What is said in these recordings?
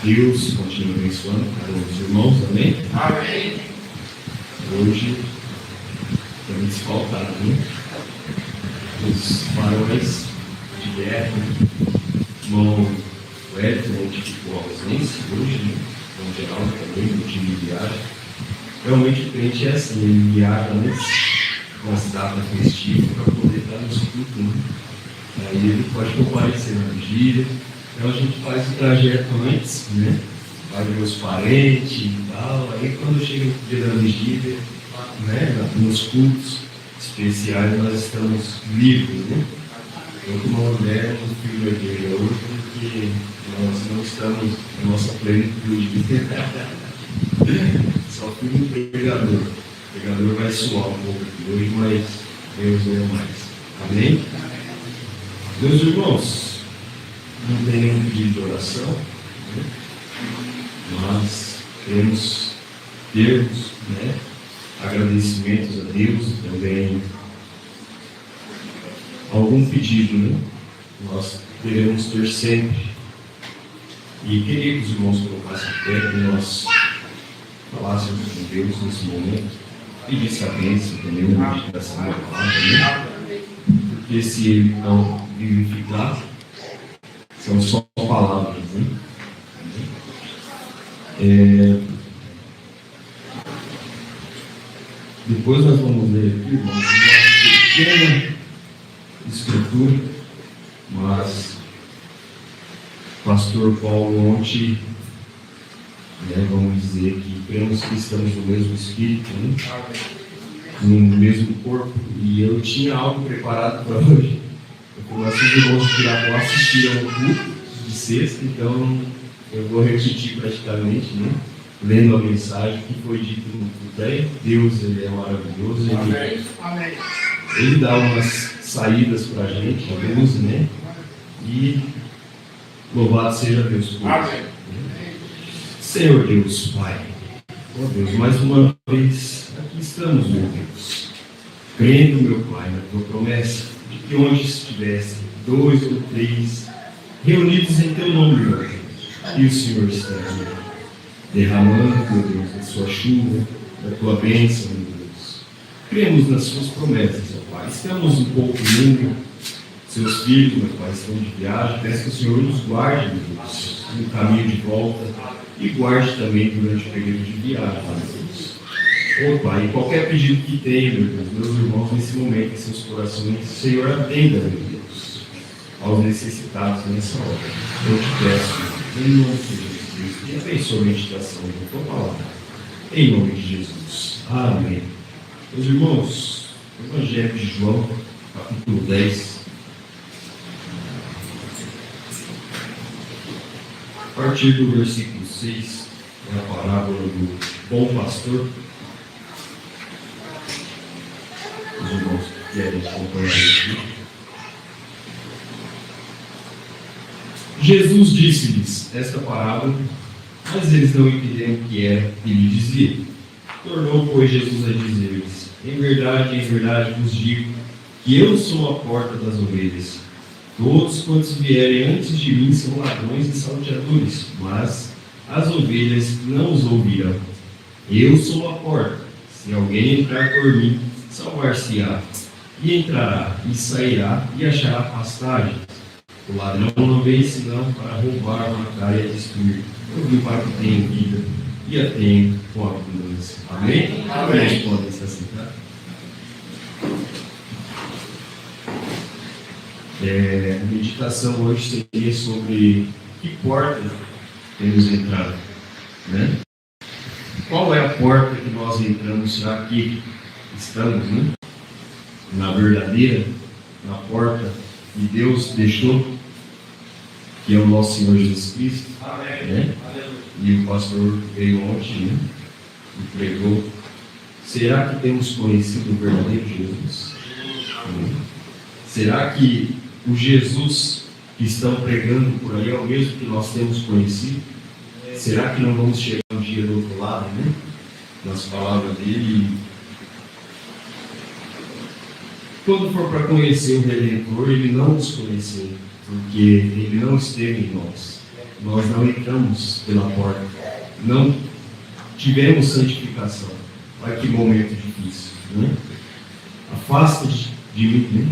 Deus continue abençoando cada um dos irmãos, amém? Amém. Hoje temos faltado, né? Os faróis de guerra, irmão Wellington, que ficou ausência hoje, né? Irmão Geraldo também, no time de viagem. Realmente o crente é assim, ele viaja nas datas festivas para poder estar nos cultos, né? Aí ele pode comparecer na vigília. Então a gente faz o trajeto antes, né? Vai ver os parentes e tal. Aí quando chega o dia da vigília, né? Nos cultos especiais nós estamos livres, né? Eu como mulher, um filho da igreja hoje, porque nós não estamos na nossa plenitude. Só fui um pregador. O pregador vai suar um pouco aqui hoje, mas Deus é mais. Amém? Meus irmãos, não tem nenhum pedido de oração, né? Mas queremos termos, né, agradecimentos a Deus, também algum pedido, né? Nós queremos ter sempre. E queria que os irmãos colocassem pé, que nós falássemos com Deus nesse momento, pedisse a bênção também, uma meditação da palavra, né? Porque se Ele não vivificar, são só palavras, né? Depois nós vamos ler aqui, irmãos, uma pequena escritura, mas o pastor Paulo ontem, né, vamos dizer que cremos que estamos no mesmo espírito, né? No mesmo corpo, e eu tinha algo preparado para hoje. Nossos irmãos de Pirapó assistiram ao culto de sexta, então eu vou repetir praticamente, né? Lendo a mensagem que foi dita no culto. Deus, Ele é maravilhoso, Ele dá umas saídas para a gente, alguns, né? E louvado seja Deus por isso. Senhor Deus, Pai, ó Deus, mais uma vez aqui estamos, meu Deus, crendo, meu Pai, na Tua promessa, de que onde estivessem 2 ou 3 reunidos em Teu nome, meu Deus, e o Senhor está aqui, derramando, meu Deus, a Sua chuva, a Tua bênção, meu Deus. Cremos nas Suas promessas, ó Pai. Estamos um pouco longe, seus filhos, meu Pai, estão de viagem. Peço que o Senhor nos guarde, meu Deus, no caminho de volta e guarde também durante o período de viagem, meu Deus. Ó Pai, qualquer pedido que tenha, meu Deus, meus irmãos, nesse momento, em seus corações, o Senhor atenda, meu Deus, aos necessitados nessa hora. Eu te peço, em nome de Jesus Cristo, e abençoe a meditação da Tua palavra, em nome de Jesus. Amém. Meus irmãos, Evangelho de João, capítulo 10. A partir do versículo 6, é a parábola do bom pastor. Os irmãos que querem acompanhar aqui. Jesus disse-lhes esta parábola, mas eles não entenderam o que era que lhe dizia. Tornou, pois, Jesus a dizer-lhes: em verdade vos digo que eu sou a porta das ovelhas. Todos quantos vierem antes de mim são ladrões e salteadores, mas as ovelhas não os ouvirão. Eu sou a porta. Se alguém entrar por mim, salvar-se-á, e entrará, e sairá, e achará pastagem. O ladrão não vem senão para roubar, matar e destruir. Eu vim para que tenham vida, e a tenham com abundância. Amém? Amém. Podem se assentar. A meditação hoje seria sobre que porta temos entrado, né? Qual é a porta que nós entramos? Será que estamos, né? Na verdadeira, na porta que Deus deixou, que é o nosso Senhor Jesus Cristo, né? E o pastor veio ontem, né? E pregou. Será que temos conhecido o verdadeiro Jesus? Será que o Jesus que estão pregando por aí é o mesmo que nós temos conhecido? Será que não vamos chegar um dia do outro lado, né? Nas palavras dele? Quando for para conhecer o Redentor, ele não nos conheceu, porque ele não esteve em nós. nós não entramos pela porta, não tivemos santificação. Olha que momento difícil, né? Afasta de mim, né?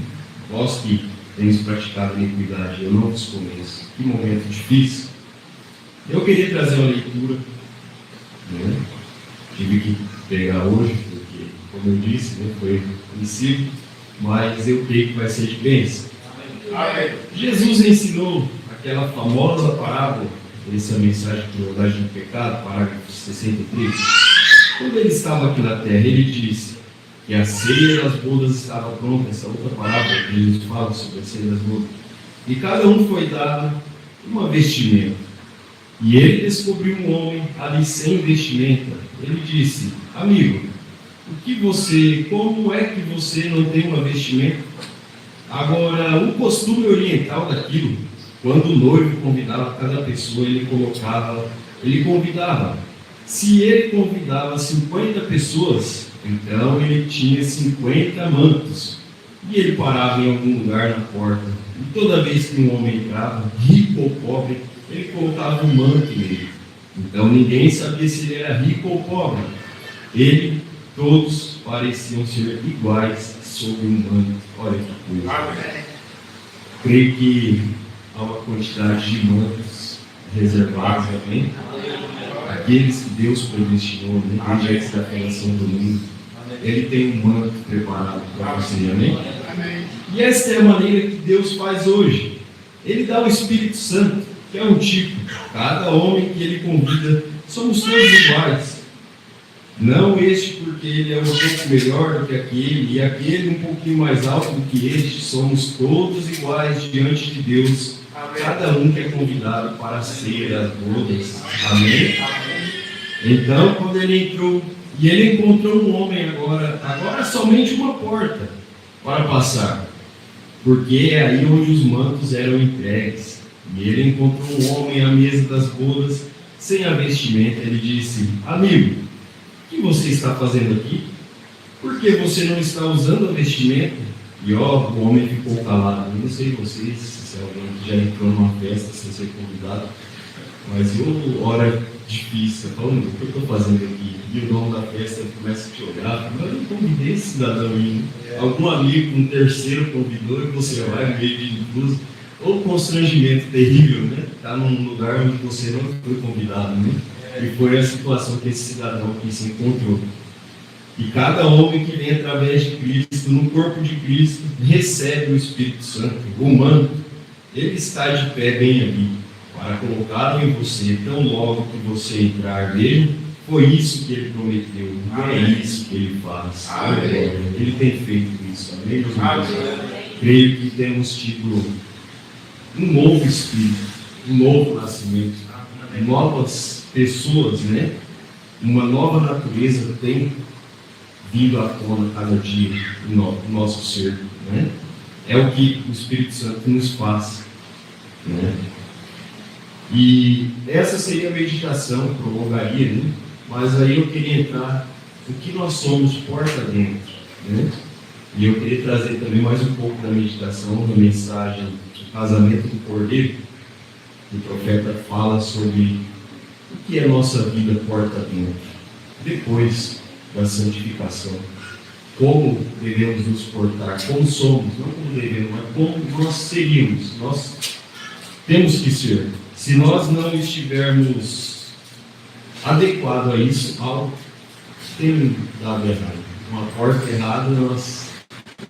Vós que tens praticado iniquidade, eu não vos conheço. Que momento difícil. Eu queria trazer uma leitura, né? Tive que pegar hoje, porque, como eu disse, né, foi princípio, mas eu creio que vai ser de bênção. Jesus ensinou aquela famosa parábola, essa mensagem de crueldade do pecado, parágrafo 63. Quando ele estava aqui na terra, ele disse que a ceia das bodas estava pronta. Essa outra parábola que Jesus fala sobre a ceia das bodas. E cada um foi dado uma vestimenta. E ele descobriu um homem ali sem vestimenta. Ele disse: amigo, como é que você não tem uma vestimenta? Agora, o costume oriental daquilo, quando o noivo convidava cada pessoa, ele convidava. Se ele convidava 50 pessoas, então ele tinha 50 mantos. E ele parava em algum lugar na porta. E toda vez que um homem entrava, rico ou pobre, ele colocava um manto nele. Então ninguém sabia se ele era rico ou pobre. Todos pareciam ser iguais sob um manto. Olha que coisa. Creio que há uma quantidade de mantos reservados também. Aqueles que Deus predestinou, né, desde antes da fundação do mundo. Ele tem um manto preparado para você, amém? E esta é a maneira que Deus faz hoje. Ele dá o Espírito Santo, que é um tipo. Cada homem que ele convida, somos todos iguais. Não este porque ele é um pouco melhor do que aquele, e aquele um pouquinho mais alto do que este. Somos todos iguais diante de Deus. Cada um que é convidado para ser as bodas. Amém? Então, quando ele entrou, e ele encontrou um homem agora somente uma porta para passar. Porque é aí onde os mantos eram entregues. E ele encontrou um homem à mesa das bodas, sem a vestimenta. Ele disse: amigo, o que você está fazendo aqui? Por que você não está usando a vestimenta? E o homem ficou calado. Eu não sei vocês, se é alguém que já entrou numa festa sem ser convidado, mas hora difícil, falando: o que eu estou fazendo aqui? E o dono da festa começa a te olhar: eu não convidei esse cidadão aí. Algum amigo, um terceiro convidou, e você vai meio de intruso. Ou constrangimento terrível, né? Está num lugar onde você não foi convidado, né? E foi a situação que esse cidadão aqui se encontrou. E cada homem que vem através de Cristo, no corpo de Cristo, recebe o Espírito Santo, o manto. Ele está de pé bem ali, para colocá-lo em você, tão logo que você entrar nele. Foi isso que ele prometeu, não é isso que ele faz. Ele tem feito isso, amém, meus irmãos? Creio que temos tido um novo espírito, um novo nascimento, novas pessoas, né? Uma nova natureza tem vindo à tona cada dia no nosso ser, né? É o que o Espírito Santo nos faz, né? E essa seria a meditação, prolongaria, né? Mas aí eu queria entrar no que nós somos porta dentro, né? E eu queria trazer também mais um pouco da meditação, da mensagem do casamento do Cordeiro. O profeta fala sobre o que é nossa vida porta dentro, depois da santificação. Como devemos nos portar, como somos, não como devemos, mas como nós seríamos, nós temos que ser. Se nós não estivermos adequados a isso, algo tem dado errado. Uma porta errada, nós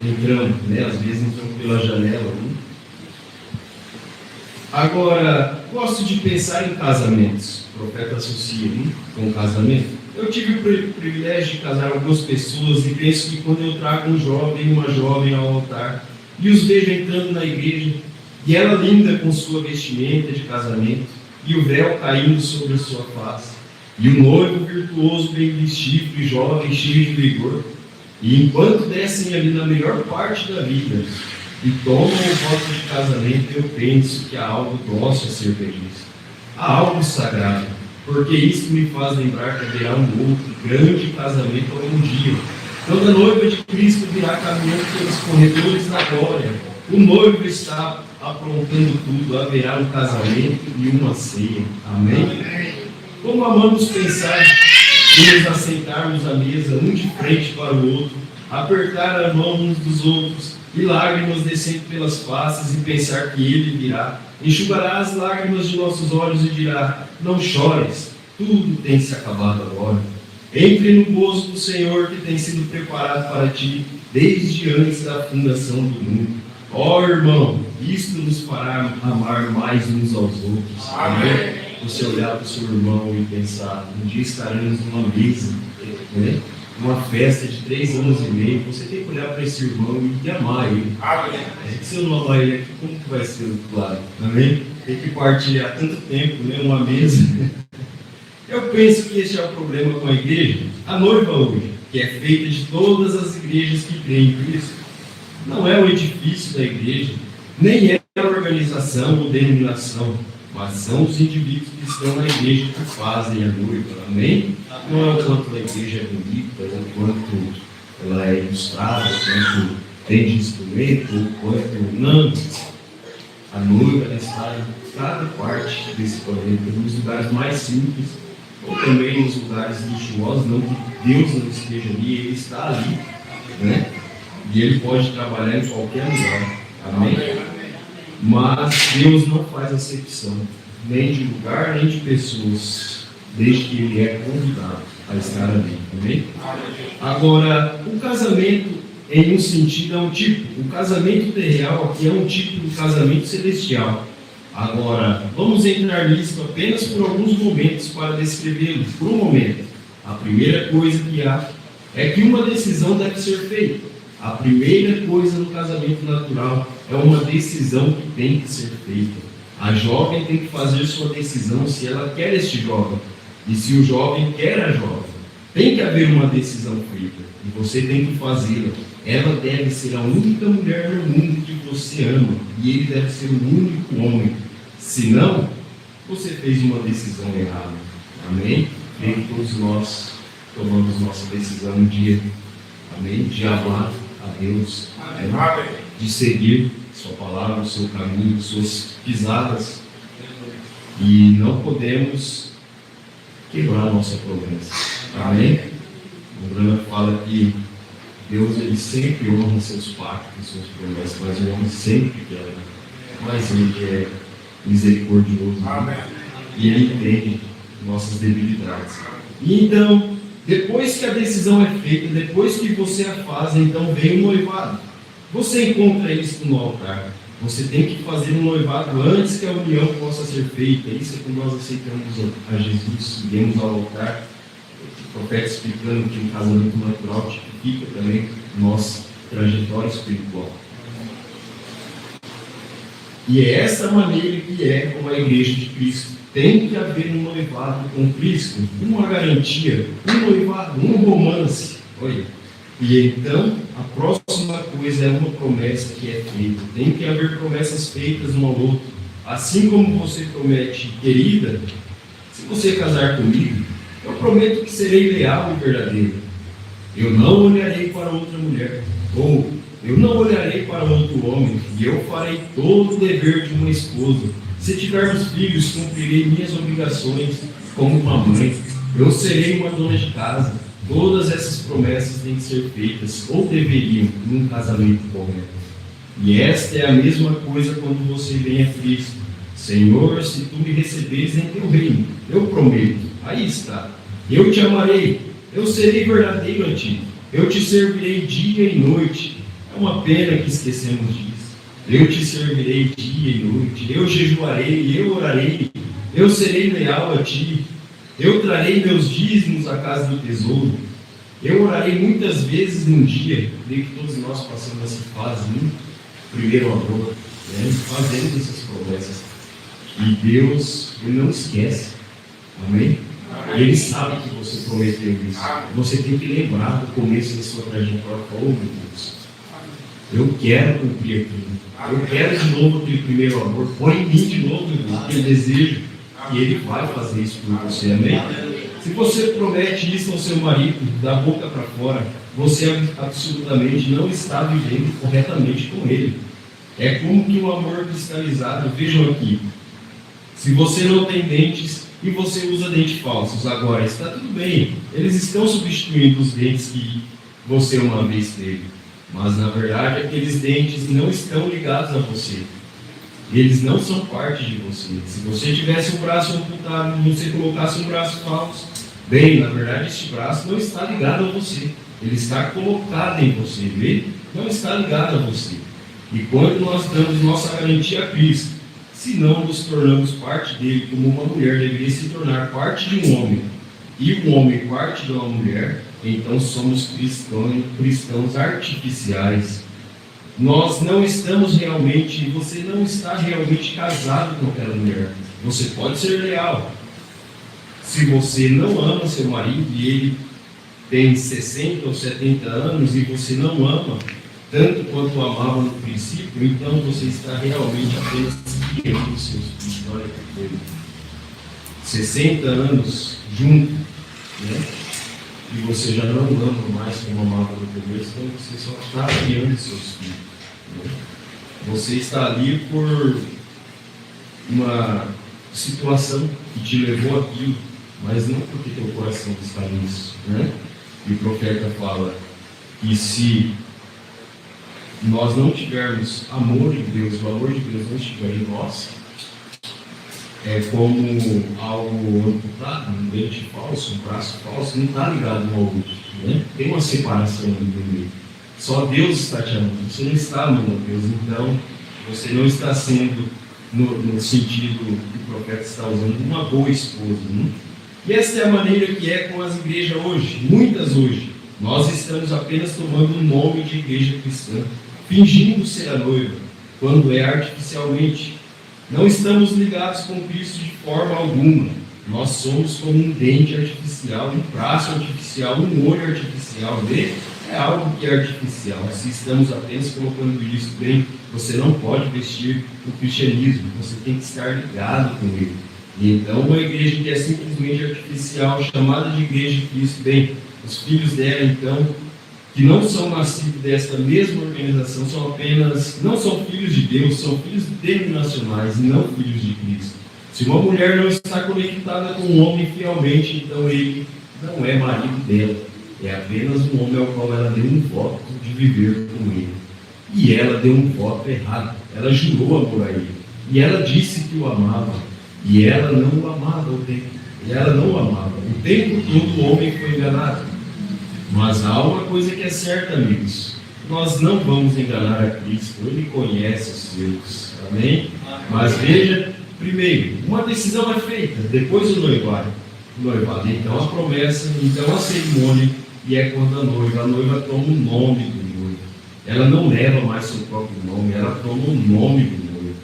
entramos, né? Às vezes entramos pela janela. Né? Agora, gosto de pensar em casamentos. O profeta associa com casamento. Eu tive o privilégio de casar algumas pessoas e penso que quando eu trago um jovem e uma jovem ao altar e os vejo entrando na igreja, e ela linda com sua vestimenta de casamento e o véu caindo sobre a sua face, e o noivo virtuoso, bem vestido e jovem, cheio de vigor, e enquanto descem ali na melhor parte da vida e tomam o voto de casamento, eu penso que há algo nosso a ser feliz, há algo sagrado, porque isso me faz lembrar que haverá um outro grande casamento algum dia, quando a noiva de Cristo virá caminhando pelos corredores da glória. O noivo está aprontando tudo, haverá um casamento e uma ceia. Amém? Como amamos pensar em nos assentarmos à mesa, um de frente para o outro, apertar a mão uns dos outros, e lágrimas descendo pelas faces, e pensar que Ele virá, enxugará as lágrimas de nossos olhos e dirá: não chores, tudo tem se acabado agora. Entre no gozo do Senhor, que tem sido preparado para ti desde antes da fundação do mundo. Ó irmão, isto nos fará amar mais uns aos outros. Amém? Você olhar para o seu irmão e pensar: um dia estaremos numa mesa, né? Uma festa de 3 anos e meio, você tem que olhar para esse irmão e amar ele. Se eu não amar ele aqui, como que vai ser o outro lado? Amém? Tem que partilhar tanto tempo, né? Uma mesa. Eu penso que esse é o problema com a igreja. A noiva hoje, que é feita de todas as igrejas que creem em Cristo, não é o edifício da igreja, nem é a organização ou denominação, mas são os indivíduos que estão na igreja que fazem a noiva. Amém? Não é o quanto a igreja é bonita, ou o quanto ela é ilustrada, o quanto tem de instrumento, ou o quanto não. A noiva está em cada parte desse planeta, nos lugares mais simples, ou também nos lugares luxuosos, não que Deus não esteja ali, Ele está ali, né? E Ele pode trabalhar em qualquer lugar. Amém? Mas Deus não faz acepção, nem de lugar, nem de pessoas, desde que Ele é convidado a estar ali. Amém? Agora, o casamento, em um sentido, é um tipo. O casamento terreal aqui é um tipo do casamento celestial. Agora, vamos entrar nisso apenas por alguns momentos para descrevê-lo. Por um momento, a primeira coisa que há é que uma decisão deve ser feita. A primeira coisa no casamento natural é uma decisão que tem que ser feita. A jovem tem que fazer sua decisão se ela quer este jovem. E se o jovem quer a jovem. Tem que haver uma decisão feita. E você tem que fazê-la. Ela deve ser a única mulher no mundo que você ama. E ele deve ser o único homem. Se não, você fez uma decisão errada. Amém? Creio que todos nós tomamos nossa decisão um dia. Amém? De amar a Deus. Amém? De seguir sua palavra, o seu caminho, suas pisadas. E não podemos quebrar a nossa promessa. Amém? O Brana fala que Deus ele sempre honra seus pactos, suas promessas, mas o homem sempre quebra. Mas Ele é misericordioso. Amém. E Ele entende nossas debilidades. E então, depois que a decisão é feita, depois que você a faz, então vem o noivado. Você encontra isso no altar. Você tem que fazer um noivado antes que a união possa ser feita. Isso é quando nós aceitamos a Jesus, viemos ao altar. O profeta explicando que um casamento natural tipifica também nossa trajetória espiritual. E é essa maneira que é como a igreja de Cristo. Tem que haver um noivado com Cristo, uma garantia, um noivado, um romance. Olha. E então, a próxima coisa é uma promessa que é feita. Tem que haver promessas feitas um ao outro. Assim como você promete, querida, se você casar comigo, eu prometo que serei leal e verdadeiro. Eu não olharei para outra mulher, ou eu não olharei para outro homem, e eu farei todo o dever de uma esposa. Se tivermos filhos, cumprirei minhas obrigações como uma mãe. Eu serei uma dona de casa. Todas essas promessas têm que ser feitas, ou deveriam, num casamento correto. E esta é a mesma coisa quando você vem a Cristo. Senhor, se tu me receberes em teu reino, eu prometo, aí está, eu te amarei, eu serei verdadeiro a ti, eu te servirei dia e noite. É uma pena que esquecemos disso. Eu te servirei dia e noite, eu jejuarei, eu orarei, eu serei leal a ti, eu trarei meus dízimos à casa do tesouro, eu orarei muitas vezes num dia. Creio que todos nós passamos essa fase, né? Primeiro amor, né? Fazendo essas promessas. E Deus, Ele não esquece. Amém? Ele sabe que você prometeu isso. Você tem que lembrar do começo da sua trajetória. Oh, meu Deus, eu quero cumprir aquilo. Eu quero de novo aquele primeiro amor. Põe em mim de novo aquele desejo. E Ele vai fazer isso por você. Amém? Se você promete isso ao seu marido, da boca para fora, você absolutamente não está vivendo corretamente com ele. É como que um amor cristalizado. Vejam aqui, se você não tem dentes e você usa dentes falsos, agora está tudo bem, eles estão substituindo os dentes que você uma vez teve, mas na verdade aqueles dentes não estão ligados a você, eles não são parte de você. Se você tivesse um braço amputado e você colocasse um braço falso, bem, na verdade esse braço não está ligado a você, ele está colocado em você, vê? Não está ligado a você. E quando nós damos nossa garantia a Cristo, se não nos tornamos parte dele, como uma mulher deveria se tornar parte de um homem, e um homem parte de uma mulher, então somos cristãos artificiais. Nós não estamos realmente, você não está realmente casado com aquela mulher. Você pode ser leal. Se você não ama seu marido e ele tem 60 ou 70 anos e você não ama tanto quanto amava no princípio, então você está realmente apenas criando os seus filhos. Olha que coisa. 60 anos junto, né? E você já não ama mais como amava no começo, então você só está criando os seus filhos. Né? Você está ali por uma situação que te levou àquilo, mas não porque teu coração está nisso. Né? E o profeta fala que se nós não tivermos amor de Deus, o amor de Deus não estiver em nós, é como algo amputado, um dente falso, um braço falso, não está ligado um ao outro. Né? Tem uma separação ali no meio. Só Deus está te amando, você não está amando a Deus, então você não está sendo, no sentido que o profeta está usando, uma boa esposa. Né? E essa é a maneira que é com as igrejas hoje, muitas hoje. Nós estamos apenas tomando o nome de igreja cristã, fingindo ser a noiva, quando é artificialmente. Não estamos ligados com Cristo de forma alguma. Nós somos como um dente artificial, um braço artificial, um olho artificial. Vê? É algo que é artificial. Se estamos apenas colocando isso bem, você não pode vestir o cristianismo, você tem que estar ligado com ele. E então uma igreja que é simplesmente artificial, chamada de igreja de Cristo, bem, os filhos dela então, que não são nascidos desta mesma organização, são apenas, não são filhos de Deus, são filhos denominacionais, não filhos de Cristo. Se uma mulher não está conectada com um homem fielmente, então ele não é marido dela, é apenas um homem ao qual ela deu um voto de viver com ele. E ela deu um voto errado, ela jurou amor a ele, e ela disse que o amava, e ela não o amava o tempo, e ela não o amava. O tempo todo o homem foi enganado. Mas há uma coisa que é certa, amigos, nós não vamos enganar a Cristo, Ele conhece os seus, amém? Mas veja, primeiro, uma decisão é feita, depois o noivado, então a promessa, então a cerimônia, e é quando a noiva toma o nome do noivo, ela não leva mais seu próprio nome, ela toma o nome do noivo,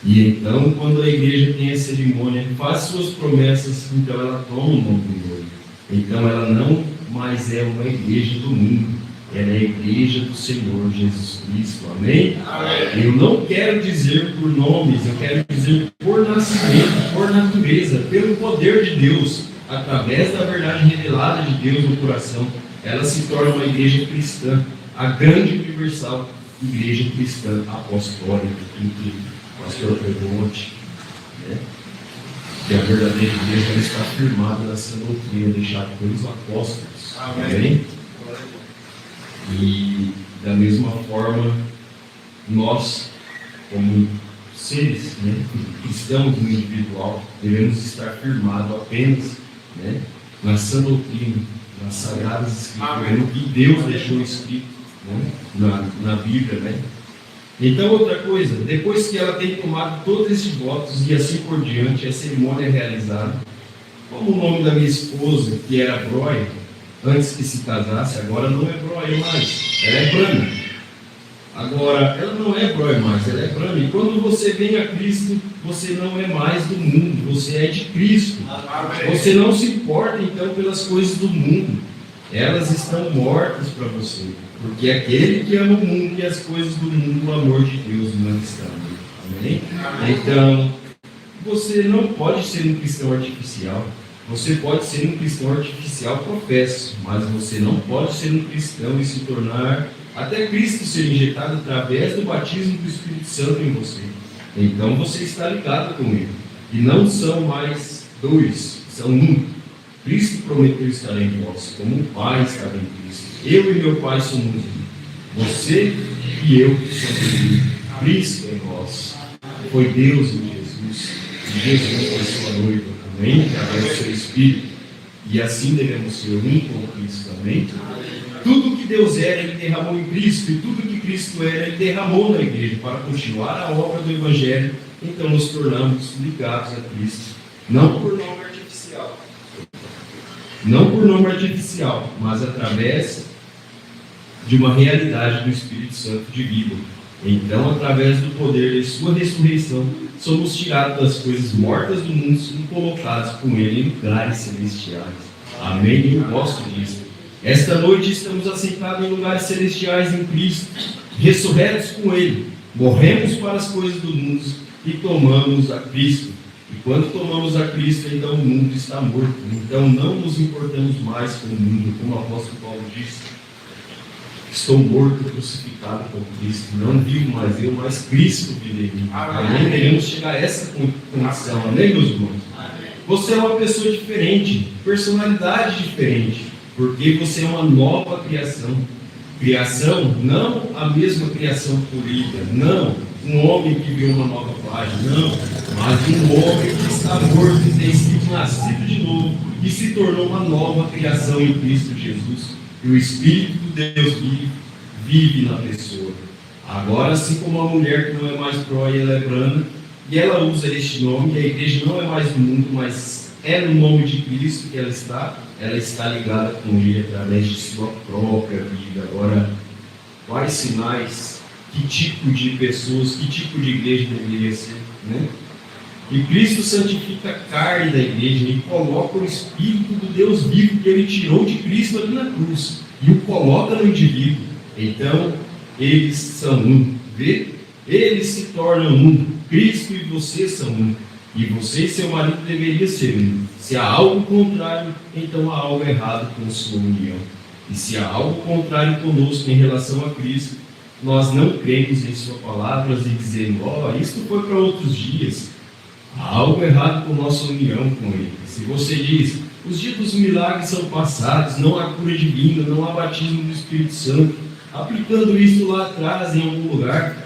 e então quando a igreja tem a cerimônia, faz suas promessas, então ela toma o nome do noivo, então ela não mais é uma igreja do mundo, ela é a igreja do Senhor Jesus Cristo, amém? Amém? Eu não quero dizer por nomes, eu quero dizer por nascimento, por natureza, pelo poder de Deus, através da verdade revelada de Deus no coração, ela se torna uma igreja cristã, a grande universal igreja cristã apostólica, que o pastor pregou ontem, né? Que a verdadeira igreja ela está firmada nessa doutrina deixada pelos apóstolos. Amém? E da mesma forma, nós, como seres, né, cristãos no individual, devemos estar firmados apenas, né, na sã doutrina, nas sagradas escrituras, no que Deus deixou escrito, né, na Bíblia, né? Então, outra coisa, depois que ela tem tomado todos esses votos e assim por diante, a cerimônia é realizada, como o nome da minha esposa, que era Broia, antes que se casasse, agora não é Broia mais, ela é Brana. Agora, ela não é Broia mais, ela é Brana. E quando você vem a Cristo, você não é mais do mundo, você é de Cristo. Você não se importa então pelas coisas do mundo, elas estão mortas para você. Porque aquele que ama o mundo e as coisas do mundo, o amor de Deus não está. Amém? Então, você não pode ser um cristão artificial. Você pode ser um cristão artificial professo, mas você não pode ser um cristão e se tornar até Cristo ser injetado através do batismo do Espírito Santo em você. Então você está ligado com Ele. E não são mais dois, são um. Cristo prometeu estar em vós, como o Pai estava em Cristo. Eu e meu Pai somos um. Você e eu somos um. Cristo em vós. Foi Deus em Jesus. E Jesus foi sua noiva também, através do seu Espírito. E assim devemos ser um com Cristo também. Tudo que Deus era, Ele derramou em Cristo. E tudo que Cristo era, Ele derramou na igreja para continuar a obra do Evangelho. Então nos tornamos ligados a Cristo. Não por nome artificial. Não por nome artificial, mas através de uma realidade do Espírito Santo de vida. Então, através do poder de sua ressurreição, somos tirados das coisas mortas do mundo e colocados com Ele em lugares celestiais. Amém? Eu gosto disso. Esta noite estamos assentados em lugares celestiais em Cristo, ressurretos com Ele. Morremos para as coisas do mundo e tomamos a Cristo. E quando tomamos a Cristo, então o mundo está morto. Então não nos importamos mais com o mundo, como o apóstolo Paulo disse. Estou morto, crucificado com Cristo. Não vivo mais eu, mas Cristo vive em mim. Amém? Queremos chegar a essa condição. Amém, meus irmãos? Você é uma pessoa diferente, personalidade diferente, porque você é uma nova criação. Criação, não a mesma criação polida, não um homem que viu uma nova página, não, mas um homem que está morto e tem sido nascido de novo e se tornou uma nova criação em Cristo Jesus. E o Espírito de Deus vive na pessoa. Agora, assim como a mulher que não é mais próia, ela é branda, e ela usa este nome, a igreja não é mais do mundo, mas é no nome de Cristo que ela está ligada com Ele através de sua própria vida. Agora, quais sinais, que tipo de pessoas, que tipo de igreja deveria ser, né? E Cristo santifica a carne da igreja e coloca o Espírito do Deus vivo que Ele tirou de Cristo ali na cruz e o coloca no indivíduo. Então, eles são um. Vê? Eles se tornam um. Cristo e você são um. E você e seu marido deveriam ser um. Se há algo contrário, então há algo errado com sua união. E se há algo contrário conosco em relação a Cristo, nós não cremos em sua palavra e dizemos, isto foi para outros dias. Há algo errado com nossa união com Ele. Se você diz, os dias dos milagres são passados, não há cura divina, não há batismo do Espírito Santo, aplicando isso lá atrás em algum lugar,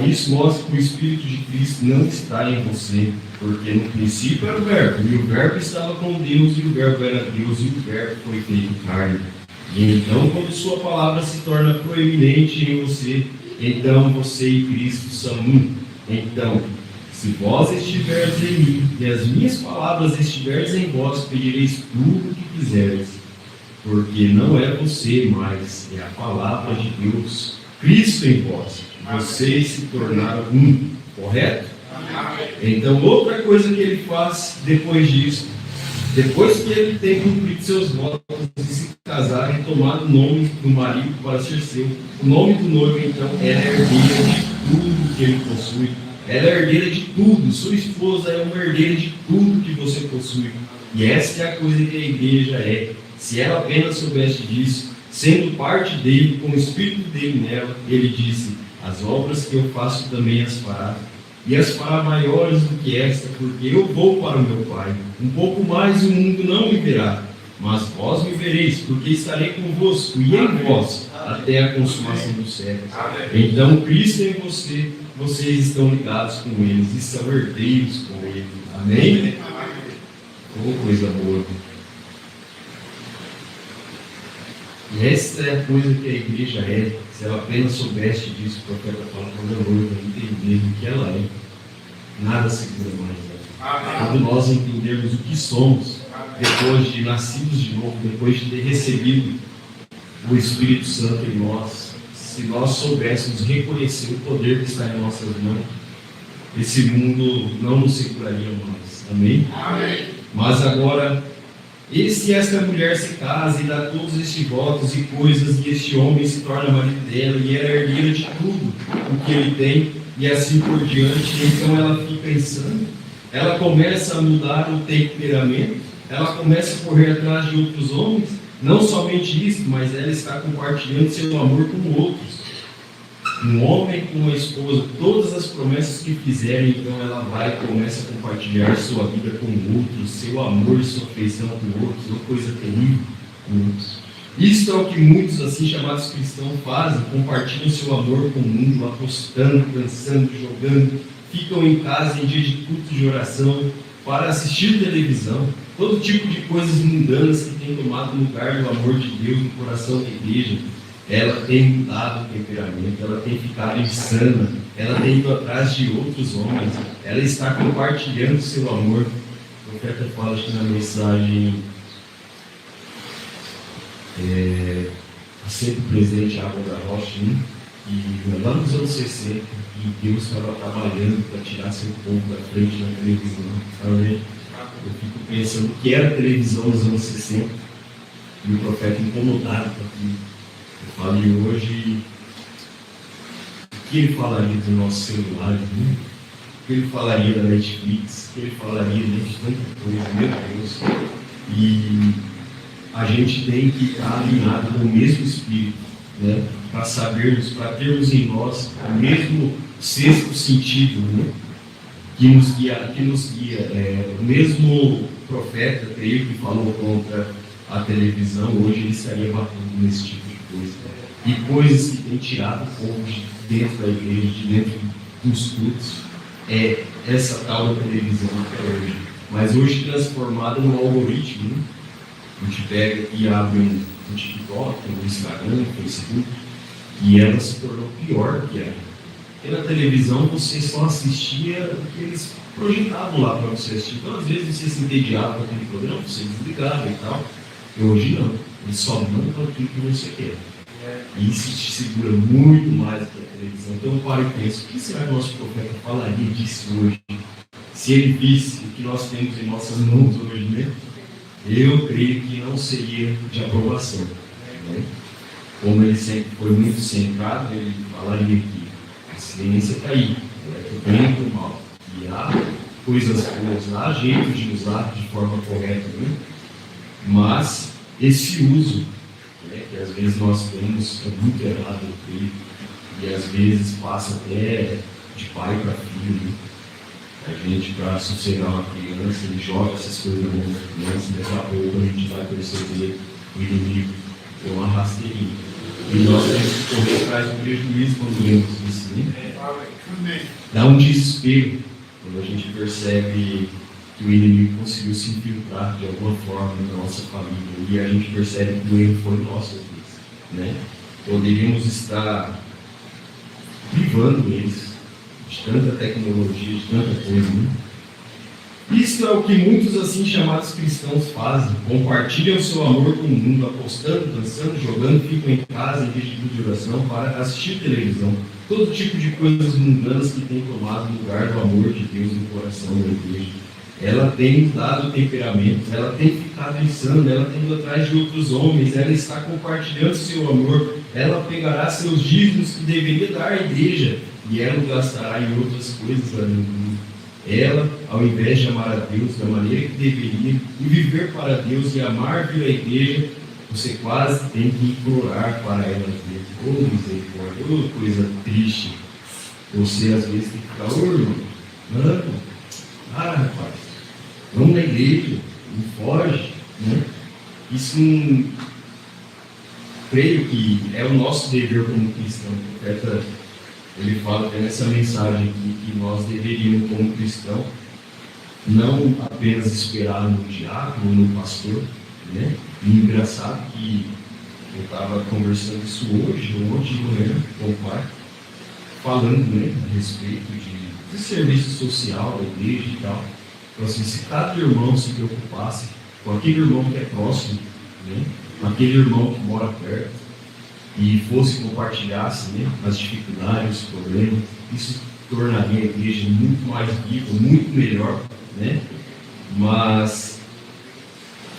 isso mostra que o Espírito de Cristo não está em você, porque no princípio era o Verbo, e o Verbo estava com Deus, e o Verbo era Deus, e o Verbo foi feito carne. E então, quando sua palavra se torna proeminente em você, então você e Cristo são um. Então, se vós estiveres em mim, e as minhas palavras estiveres em vós, pedireis tudo o que quiseres, porque não é você mais, é a palavra de Deus, Cristo em vós. Vocês se tornaram um, correto? Então, outra coisa que ele faz depois disso, depois que ele tem cumprido seus votos e se casar e tomado o nome do marido para ser seu, o nome do noivo, então, ela é herdeira de tudo que ele possui. Ela é herdeira de tudo. Sua esposa é uma herdeira de tudo que você possui. E essa é a coisa que a igreja é. Se ela apenas soubesse disso, sendo parte dele, com o Espírito dele nela, ele disse, as obras que eu faço também as fará. E as fará maiores do que esta, porque eu vou para o meu Pai. Um pouco mais o mundo não me verá, mas vós me vereis, porque estarei convosco e em vós, até a consumação dos séculos. Então, Cristo em você, vocês estão ligados com eles e são herdeiros com ele. Amém? Oh, coisa boa. E essa é a coisa que a igreja é. Se ela apenas soubesse disso, o profeta fala para a noiva entender o que ela é, nada segura mais ela. Quando nós entendermos o que somos, depois de nascidos de novo, depois de ter recebido o Espírito Santo em nós, se nós soubéssemos reconhecer o poder que está em nossas mãos, esse mundo não nos seguraria mais. Amém? Amém. Mas agora, e se esta mulher se casa e dá todos estes votos e coisas, e este homem se torna marido dela, e ela é herdeira de tudo o que ele tem, e assim por diante, então ela fica insana, ela começa a mudar o temperamento, ela começa a correr atrás de outros homens, Não somente isso, mas ela está compartilhando seu amor com outros. Um homem com uma esposa, todas as promessas que fizerem, então ela vai e começa a compartilhar sua vida com outros, seu amor, sua afeição com outros, uma coisa terrível com outros. Isso é o que muitos assim chamados cristãos fazem, compartilham seu amor com o mundo, apostando, dançando, jogando, ficam em casa em dia de culto de oração, para assistir televisão, todo tipo de coisas mundanas que tem tomado lugar do amor de Deus no coração da igreja. Ela tem mudado o temperamento, ela tem ficado insana, ela tem ido atrás de outros homens, ela está compartilhando seu amor. O profeta fala aqui na mensagem, sempre presente a água da rocha, né? E lá nos anos 60, e Deus estava trabalhando para tirar seu povo da frente da televisão. Eu fico pensando o que era a televisão nos anos 60, e o profeta incomodado com aquilo. Eu falei hoje, o que ele falaria dos nossos celulares, né? O que ele falaria da Netflix, o que ele falaria de tanta coisa, meu Deus. E a gente tem que estar alinhado com o mesmo espírito, né? Para sabermos, para termos em nós o mesmo sexto sentido, né? que nos guia. O mesmo profeta, creio, que falou contra a televisão, hoje ele estaria batendo nesse tipo de coisa. E coisas que têm tirado o povo de dentro da igreja, de dentro dos cultos, é essa tal da televisão até hoje. Mas hoje transformada no algoritmo, né? A gente pega e abre um TikTok, um Instagram, um Facebook, e ela se tornou pior do que era. Porque na televisão você só assistia o que eles projetavam lá para você assistir. Então, às vezes, você se entediava com aquele programa, você desligava e tal. E hoje não. Eles só mandam aquilo que você quer. E isso te segura muito mais do que a televisão. Então, eu paro e penso, o que será que o nosso profeta falaria disso hoje? Se ele visse o que nós temos em nossas mãos hoje, né? Eu creio que não seria de aprovação. Né? Como ele sempre foi muito centrado, ele falaria que a ciência está aí, é do bem e do mal. E há coisas boas, há jeito de usar de forma correta, né? Mas esse uso, né, que às vezes nós temos, é muito errado, eu creio, e às vezes passa até de pai para filho. Né? A gente, para sossegar uma criança, ele joga essas coisas na mão da criança, daqui a pouco a gente vai perceber o inimigo com uma rasteirinha. E nós temos que correr atrás do prejuízo quando vemos isso, né? Dá um desespero quando a gente percebe que o inimigo conseguiu se infiltrar de alguma forma na nossa família e a gente percebe que o erro foi nosso, né? Poderíamos estar privando eles de tanta tecnologia, de tanta coisa, né? Isso é o que muitos assim chamados cristãos fazem. Compartilham o seu amor com o mundo, apostando, dançando, jogando, ficam em casa em vez de oração para assistir televisão. Todo tipo de coisas mundanas que tem tomado lugar do amor de Deus no coração da igreja. Ela tem mudado o temperamento, ela tem ficado insana, ela tem ido atrás de outros homens, ela está compartilhando seu amor, ela pegará seus dízimos que deveria dar à igreja e ela o gastará em outras coisas além do mundo. Ela, ao invés de amar a Deus da maneira que deveria, e viver para Deus e amar vir à igreja, você quase tem que implorar para ela ver. Oh, misericórdia, oh, coisa triste. Você às vezes tem que ficar, ô irmão, não, rapaz, vamos na igreja, não foge, né? Isso creio que é o nosso dever como cristão. O profeta, ele fala que nessa mensagem aqui que nós deveríamos, como cristão, não apenas esperar no diácono, no pastor, né? E engraçado que eu estava conversando isso hoje de manhã com o pai, falando, né, a respeito de serviço social da igreja e tal. Então, assim, se cada irmão se preocupasse com aquele irmão que é próximo, né, aquele irmão que mora perto, e fosse compartilhasse, né, as dificuldades, os problemas, isso tornaria a igreja muito mais viva, muito melhor, né? Mas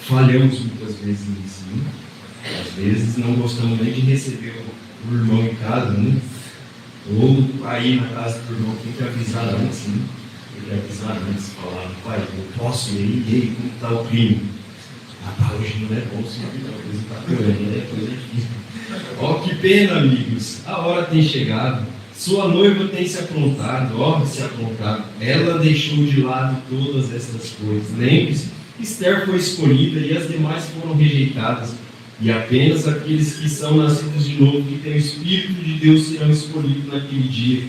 falhamos muitas vezes nisso, né? Às vezes não gostamos nem de receber o irmão em casa, né? Ou aí na casa do irmão tem que avisar antes, né? Tem que avisar antes, falar, pai, eu posso ir aí, e aí, como está o clima? Hoje não é bom se a coisa está piorando, é coisa difícil. Ó, que pena, amigos, a hora tem chegado, sua noiva tem se aprontado, se aprontado, ela deixou de lado todas essas coisas. Lembre-se, Esther foi escolhida e as demais foram rejeitadas, e apenas aqueles que são nascidos de novo, que têm o Espírito de Deus, serão escolhidos naquele dia,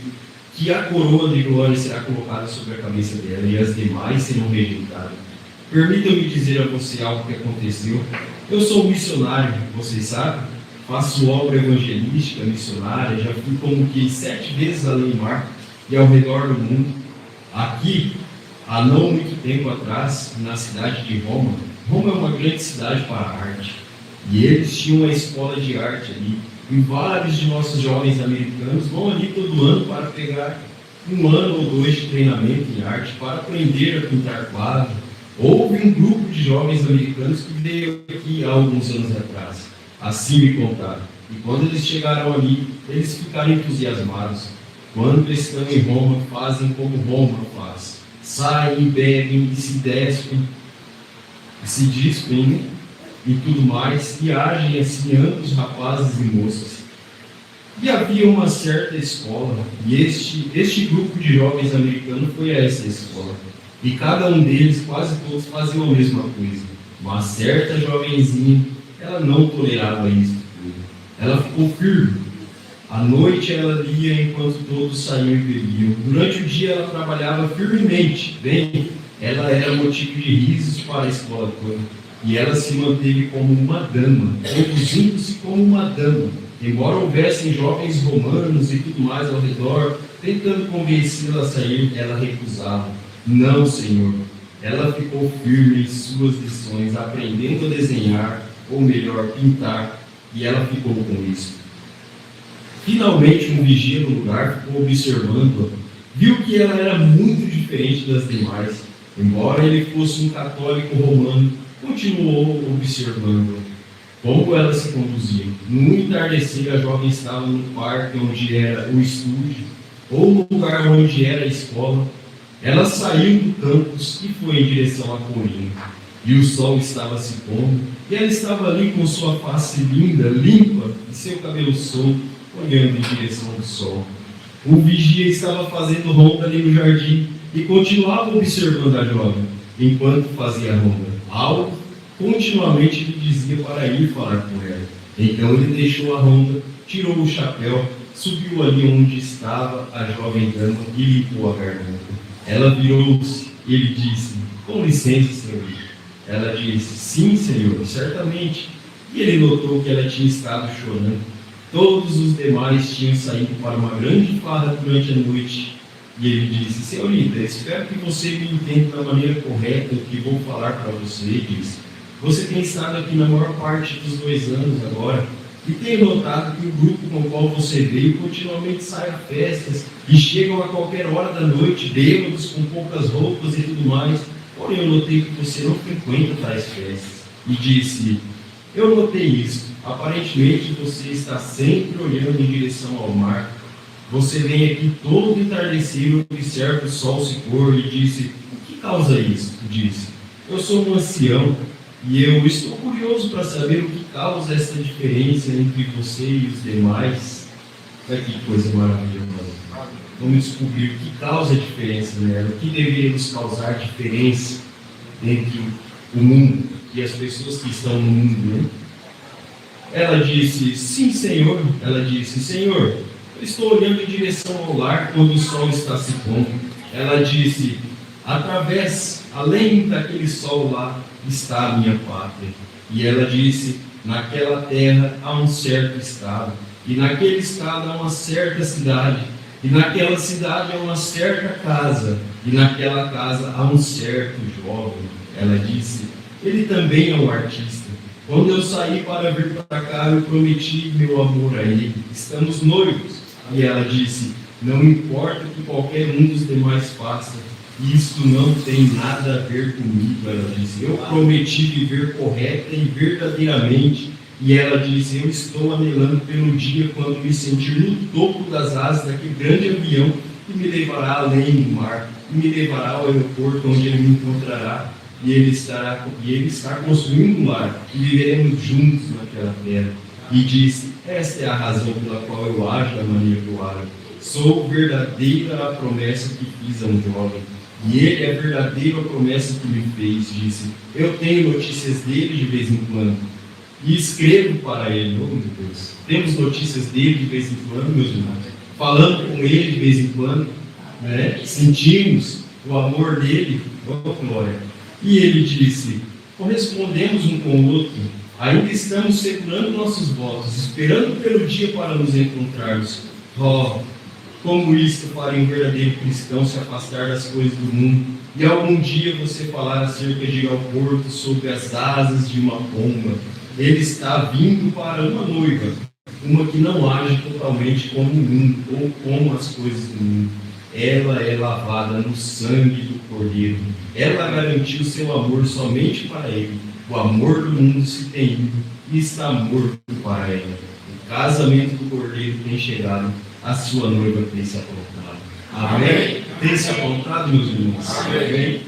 que a coroa de glória será colocada sobre a cabeça dela, e as demais serão rejeitadas. Permita-me dizer a você algo que aconteceu. Eu sou missionário, vocês sabem, faço obra evangelística, missionária, já fui como que 7 vezes além do mar e ao redor do mundo. Aqui, há não muito tempo atrás, na cidade de Roma, Roma é uma grande cidade para a arte, e eles tinham uma escola de arte ali, e vários de nossos jovens americanos vão ali todo ano para pegar 1 ano ou 2 de treinamento em arte, para aprender a pintar quadro. Houve um grupo de jovens americanos que veio aqui há alguns anos atrás, assim me contaram, e quando eles chegaram ali, eles ficaram entusiasmados. Quando estão em Roma, fazem como Roma faz, saem, bebem e se despem, se despem, né? E tudo mais, e agem assim ambos rapazes e moças. E havia uma certa escola, e este grupo de jovens americanos foi a essa escola, e cada um deles, quase todos, faziam a mesma coisa. Uma certa jovenzinha, ela não tolerava isso tudo, ela ficou firme. À noite ela lia enquanto todos saíam e bebiam. Durante o dia ela trabalhava firmemente, bem, ela era motivo de risos para a escola toda. E ela se manteve como uma dama, conduzindo-se como uma dama, embora houvessem jovens romanos e tudo mais ao redor, tentando convencê-la a sair, ela recusava. Não, Senhor. Ela ficou firme em suas lições, aprendendo a desenhar, ou melhor, pintar, e ela ficou com isso. Finalmente, um vigia no lugar ficou observando-a, viu que ela era muito diferente das demais. Embora ele fosse um católico romano, continuou observando como ela se conduzia. No entardecer, a jovem estava no parque onde era o estúdio, ou no lugar onde era a escola. Ela saiu do campus e foi em direção à colina. E o sol estava se pondo, e ela estava ali com sua face linda, limpa, e seu cabelo solto, olhando em direção ao sol. O vigia estava fazendo ronda ali no jardim, e continuava observando a jovem, enquanto fazia a ronda. Algo continuamente lhe dizia para ir falar com ela. Então ele deixou a ronda, tirou o chapéu, subiu ali onde estava a jovem dama e limpou a garganta. Ela virou-se e ele disse: com licença, senhor. Ela disse: sim, senhor, certamente. E ele notou que ela tinha estado chorando. Todos os demais tinham saído para uma grande farra durante a noite. E ele disse: senhorita, espero que você me entenda da maneira correta o que vou falar para você. Ele disse: você tem estado aqui na maior parte dos 2 anos agora, e tem notado que o grupo com o qual você veio continuamente sai a festas, e chegam a qualquer hora da noite, bêbados, com poucas roupas e tudo mais. Porém, eu notei que você não frequenta tais festas. E disse: eu notei isso. Aparentemente, você está sempre olhando em direção ao mar. Você vem aqui todo entardecer e observa o sol se pôr. E disse: o que causa isso? Disse: eu sou um ancião e eu estou curioso para saber o que causa essa diferença entre você e os demais. Olha que coisa maravilhosa. Vamos descobrir o que causa a diferença nela, o que deveria nos causar diferença entre o mundo e as pessoas que estão no mundo, né? Ela disse: sim, senhor. Ela disse: senhor, eu estou olhando em direção ao lar quando o sol está se pondo. Ela disse: através, além daquele sol lá, está a minha pátria. E ela disse: naquela terra há um certo estado, e naquele estado há uma certa cidade, e naquela cidade há uma certa casa, e naquela casa há um certo jovem. Ela disse: ele também é um artista. Quando eu saí para vir para cá, eu prometi meu amor a ele. Estamos noivos. E ela disse: não importa o que qualquer um dos demais faça, isso não tem nada a ver comigo. Ela disse: eu prometi viver correta e verdadeiramente. E ela disse: eu estou anelando pelo dia quando me sentir no topo das asas daquele grande avião que me levará além do mar, e me levará ao aeroporto onde ele me encontrará. e Ele está construindo um lar, e viveremos juntos naquela terra. E disse: esta é a razão pela qual eu ajo da maneira que eu ajo. Sou verdadeira a promessa que fiz a um jovem, e ele é verdadeira a promessa que me fez. Disse: eu tenho notícias dele de vez em quando, e escrevo para ele. Oh, meu Deus, temos notícias dele de vez em quando, meus irmãos, falando com ele de vez em quando, né? Sentimos o amor dele. Oh, glória! E ele disse: correspondemos um com o outro, ainda estamos segurando nossos votos, esperando pelo dia para nos encontrarmos. Oh, como isto faria um verdadeiro cristão se afastar das coisas do mundo, e algum dia você falar acerca de ir ao porto sob as asas de uma pomba. Ele está vindo para uma noiva, uma que não age totalmente como o mundo, ou como as coisas do mundo. Ela é lavada no sangue do Cordeiro. Ela garantiu seu amor somente para ele. O amor do mundo se tem ido e está morto para ela. O casamento do Cordeiro tem chegado, a sua noiva tem se aprontado. Amém? Tem se aprontado, meus irmãos? Amém?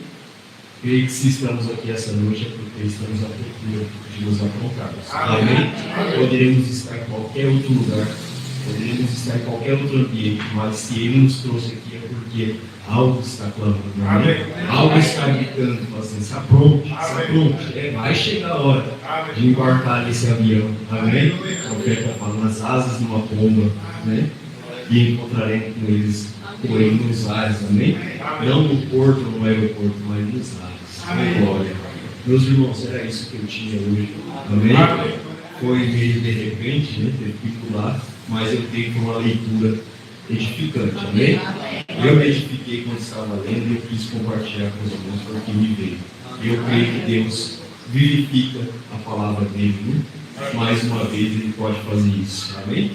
Creio que se estamos aqui essa noite é porque estamos à procura de nos aprontarmos. Amém? Poderemos estar em qualquer outro lugar, poderemos estar em qualquer outro ambiente, mas se Ele nos trouxe aqui é porque algo está clamando. Amém? Algo está gritando, assim, se apronte, se apronte. Vai chegar a hora de embarcar nesse avião. Amém? O profeta fala nas asas de uma pomba, né? E encontraremos com ele nos ares. Amém? Não no porto, no aeroporto, mas nos ares. Glória. Meus irmãos, era isso que eu tinha hoje. Amém? Foi meio de repente, né? Teve que pular, mas eu tenho uma leitura edificante. Amém? Eu me edifiquei quando estava lendo e eu quis compartilhar com os irmãos porque me veio. Eu creio que Deus vivifica a palavra dele, né? Mais uma vez Ele pode fazer isso. Amém?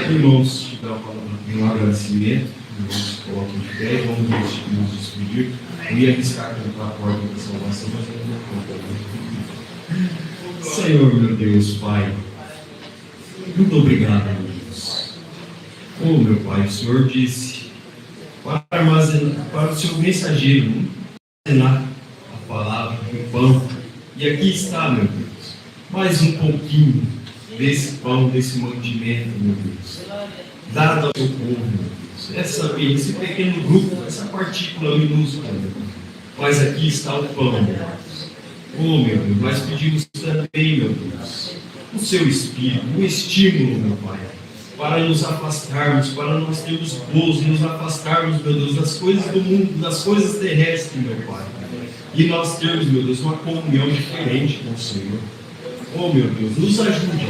Irmãos, te dar uma palavra de um agradecimento. Irmãos, coloquem de pé, vamos nos despedir. Eu ia arriscar contra a porta da salvação, mas eu não vou contar. Senhor, meu Deus, Pai, muito obrigado, meu Deus. Oh, meu Pai, o Senhor disse para o seu mensageiro armazenar a palavra, o pão. E aqui está, meu Deus, mais um pouquinho desse pão, desse mantimento, meu Deus, dado ao seu povo, meu Deus. Esse pequeno grupo, essa partícula minúscula, meu Deus. Mas aqui está o pão, meu Deus. Oh, meu Deus, nós pedimos também, meu Deus, o seu Espírito, um estímulo, meu Pai, para nos afastarmos, para nós termos gozo, nos afastarmos, meu Deus, das coisas do mundo, das coisas terrestres, meu Pai. E nós termos, meu Deus, uma comunhão diferente com o Senhor. Oh, meu Deus, nos ajude.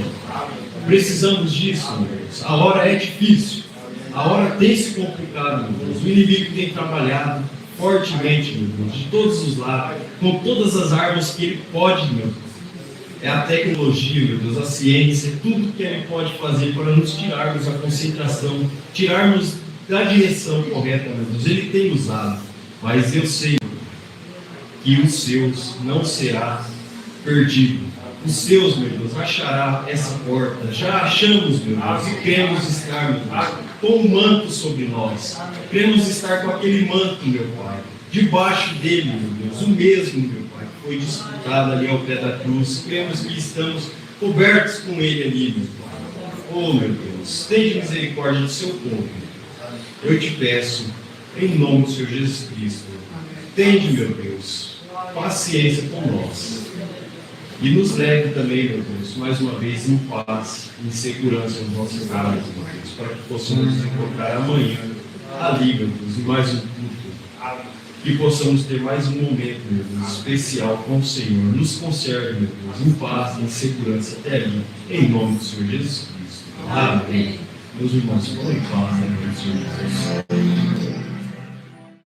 Precisamos disso, meu Deus. A hora é difícil. A hora tem se complicado, meu Deus. O inimigo tem trabalhado fortemente, meu Deus, de todos os lados, com todas as armas que ele pode, meu Deus. É a tecnologia, meu Deus, a ciência, tudo que ele pode fazer para nos tirarmos a concentração, tirarmos da direção correta, meu Deus. Ele tem usado, mas eu sei que os seus não será perdido. Os seus, meu Deus, achará essa porta. Já achamos, meu Deus, e queremos estar, meu Deus, com um manto sobre nós. Queremos estar com aquele manto, meu Pai, debaixo dele, meu Deus, o mesmo, meu Pai, que foi disputado ali ao pé da cruz. Queremos que estamos cobertos com ele ali, meu Pai. Oh, meu Deus, tenha misericórdia do seu povo. Eu te peço, em nome do Senhor Jesus Cristo, tende, meu Deus, paciência com nós. E nos leve também, meu Deus, mais uma vez em paz, em segurança nos nossos lares, meu Deus, para que possamos nos encontrar amanhã ali, meu Deus, em mais um culto. Que possamos ter mais um momento, meu Deus, especial com o Senhor. Nos conserve, meu Deus, em paz, em segurança até ali, em nome do Senhor Jesus Cristo. Amém. Meus irmãos, ficam em paz, né, meu Senhor.